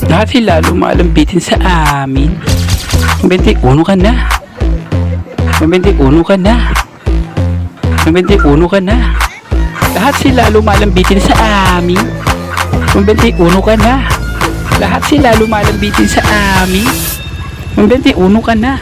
Lahat sila lumalambitin sa amin. 21 ka na. 21 ka na. 21 ka na. Lahat sila lumalambitin sa amin. 21 ka na. Lahat sila lumalambitin sa amin. 21 ka na.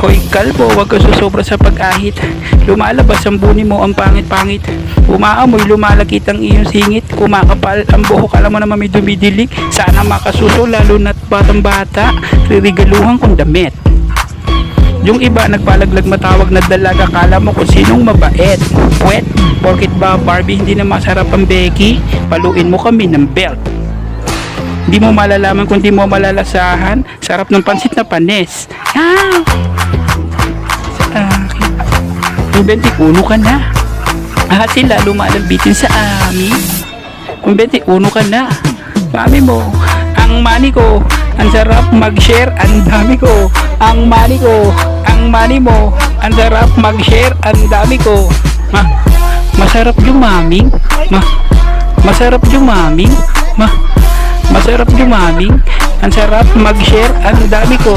Hoy kalbo, wag ka susobra sa pag-ahit. Lumalabas ang buni mo, ang pangit-pangit. Umaamoy, lumalakit ang iyong singit. Kumakapal ang buhok, alam mo naman may dumidilig. Sana makasuso, lalo na't batang-bata. Ririgaluhan kong damit. Yung iba nagpalaglag matawag na dalaga, kala mo kung sinong mabait. Wet, porkit ba Barbie hindi na masarap ang Becky? Paluin mo kami ng belt. Di mo malalaman kung di mo malalasahan. Sarap ng pansit na panis. Ah! Sa akin. 21 ka na. Lahat sila lumalambitin sa amin. 21 ka na. Mami mo, ang money ko. Ang sarap mag-share, ang dami ko. Ang money ko, ang money mo. Ang sarap mag-share, ang dami ko. Masarap yung maming. Masarap yung maming. Masarap dumaming. Ang sarap mag-share. Ang dami ko.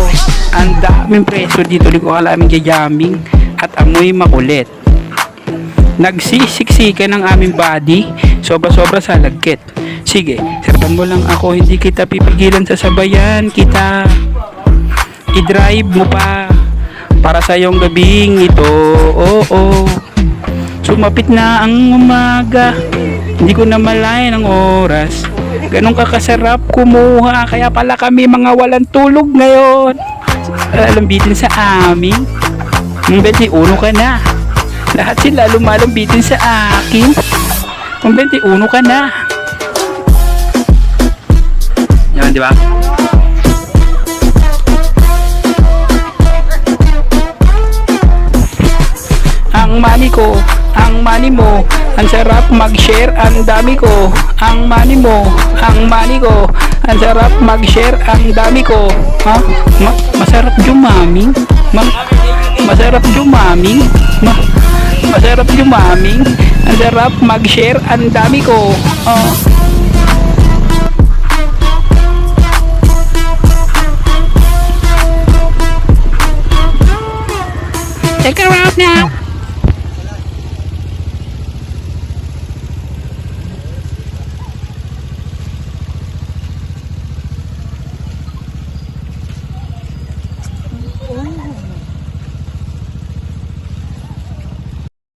Ang daming preso dito. Di ko alam jamming. At amoy makulit. Nagsisiksikan ng aming body. Sobra-sobra sa lagkit. Sige, sarpan mo lang ako. Hindi kita pipigilan sa sabayan kita. I-drive mo pa para sa iyong gabing ito. Oo. Sumapit na ang umaga. Hindi ko na malayan ang oras. Ganun kakasarap kumuha. Kaya pala kami mga walang tulog ngayon. Lambitin sa amin. 21 ka na. Lahat sila lumalambitin sa akin. 21 ka na. Yan, di ba? Ang money ko, ang money mo. Ang sarap mag-share, ang dami ko. Ang money mo, ang money ko. Ang sarap mag-share, ang dami ko. Ha? Masarap dumaming. Masarap dumaming. Masarap dumaming. Ang sarap mag-share, ang dami ko.